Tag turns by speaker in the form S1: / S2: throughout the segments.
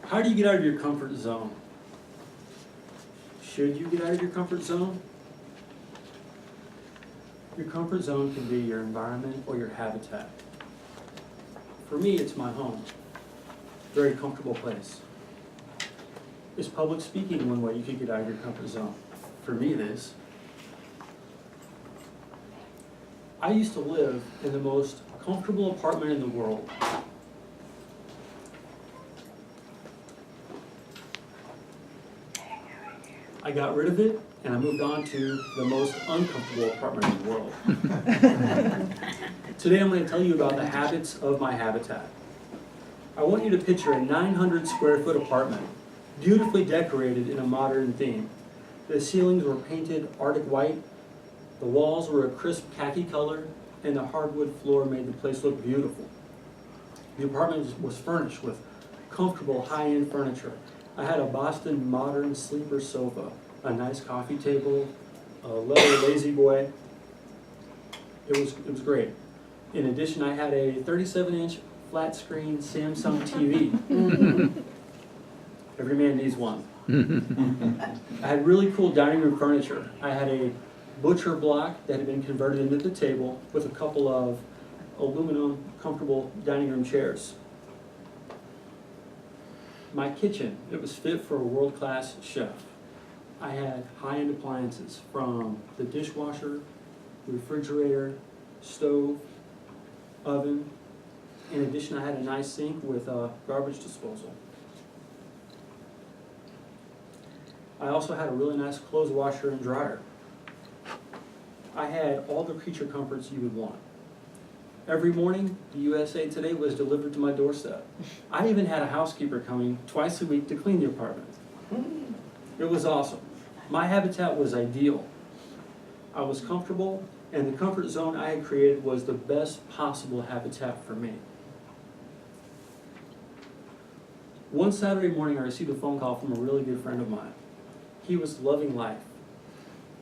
S1: How do you get out of your comfort zone? Should you get out of your comfort zone? Your comfort zone can be your environment or your habitat. For me, it's my home. Very comfortable place. Is public speaking one way you could get out of your comfort zone? For me, it is. I used to live in the most comfortable apartment in the world. I got rid of it and I moved on to the most uncomfortable apartment in the world. Today I'm going to tell you about the habits of my habitat. I want you to picture a 900 square foot apartment, beautifully decorated in a modern theme. The ceilings were painted Arctic white, the walls were a crisp khaki color, and the hardwood floor made the place look beautiful. The apartment was furnished with comfortable high-end furniture. I had a Boston modern sleeper sofa, a nice coffee table, a leather lazy boy. It was great. In addition, I had a 37-inch flat screen Samsung TV. Every man needs one. I had really cool dining room furniture. I had a butcher block that had been converted into the table with a couple of aluminum comfortable dining room chairs. My kitchen, it was fit for a world-class chef. I had high-end appliances from the dishwasher, refrigerator, stove, oven. In addition, I had a nice sink with a garbage disposal. I also had a really nice clothes washer and dryer. I had all the creature comforts you would want. Every morning, the USA Today was delivered to my doorstep. I even had a housekeeper coming twice a week to clean the apartment. It was awesome. My habitat was ideal. I was comfortable, and the comfort zone I had created was the best possible habitat for me. One Saturday morning, I received a phone call from a really good friend of mine. He was loving life.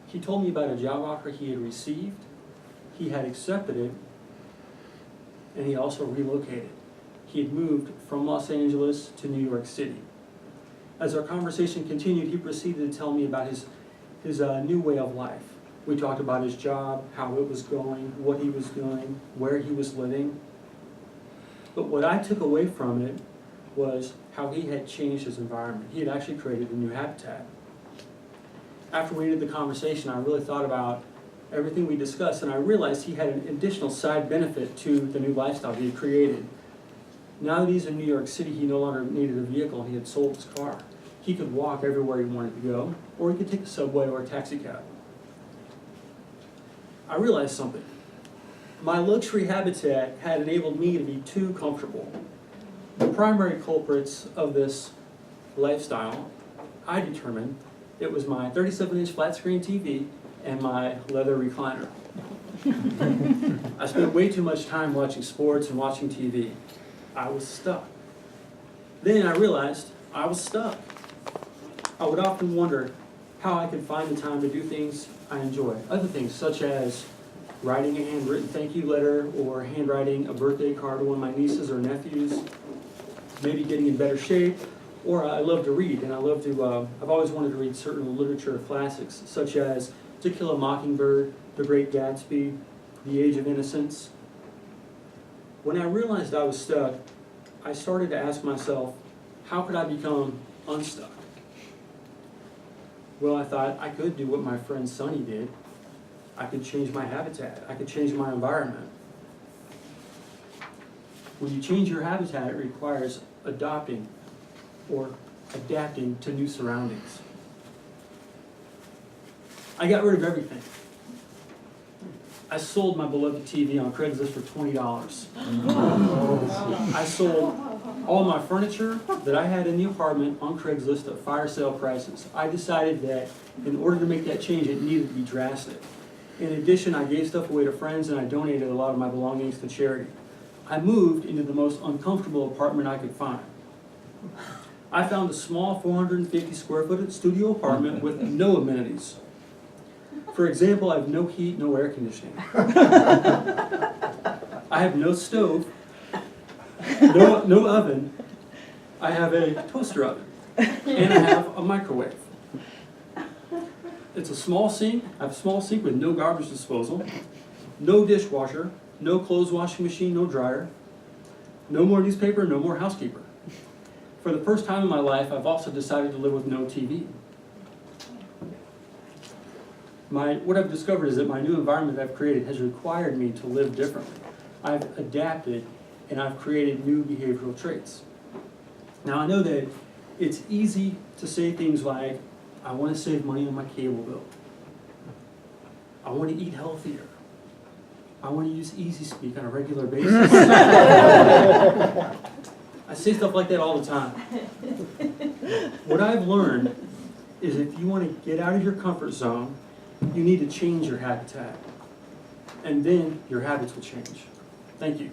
S1: He told me about a job offer he had received, he had accepted it, and he also relocated. He had moved from Los Angeles to New York City. As our conversation continued, he proceeded to tell me about his new way of life. We talked about his job, how it was going, what he was doing, where he was living. But what I took away from it was how he had changed his environment. He had actually created a new habitat. After we ended the conversation, I really thought about everything we discussed, and I realized he had an additional side benefit to the new lifestyle he had created. Now that he's in New York City, he no longer needed a vehicle. He had sold his car. He could walk everywhere he wanted to go, or he could take a subway or a taxi cab. I realized something. My luxury habitat had enabled me to be too comfortable. The primary culprits of this lifestyle, I determined, it was my 37-inch flat screen TV and my leather recliner. I spent way too much time watching sports and watching TV. I was stuck. Then I realized I was stuck. I would often wonder how I could find the time to do things I enjoy. Other things such as writing a handwritten thank you letter or handwriting a birthday card to one of my nieces or nephews, maybe getting in better shape, or I love to read, and I've always wanted to read certain literature classics such as To Kill a Mockingbird, The Great Gatsby, The Age of Innocence. When I realized I was stuck, I started to ask myself, how could I become unstuck? Well, I thought I could do what my friend Sonny did. I could change my habitat. I could change my environment. When you change your habitat, it requires adopting or adapting to new surroundings. I got rid of everything. I sold my beloved TV on Craigslist for $20. I sold all my furniture that I had in the apartment on Craigslist at fire sale prices. I decided that in order to make that change, it needed to be drastic. In addition, I gave stuff away to friends and I donated a lot of my belongings to charity. I moved into the most uncomfortable apartment I could find. I found a small 450 square foot studio apartment with no amenities. For example, I have no heat, no air conditioning. I have no stove, no oven. I have a toaster oven, and I have a microwave. It's a small sink. I have a small sink with no garbage disposal, no dishwasher, no clothes washing machine, no dryer, no more newspaper, no more housekeeper. For the first time in my life, I've also decided to live with no TV. What I've discovered is that my new environment I've created has required me to live differently. I've adapted and I've created new behavioral traits. Now I know that it's easy to say things like, I want to save money on my cable bill. I want to eat healthier. I want to use Easy Speak on a regular basis. I say stuff like that all the time. What I've learned is if you want to get out of your comfort zone, you need to change your habitat. And then your habits will change. Thank you.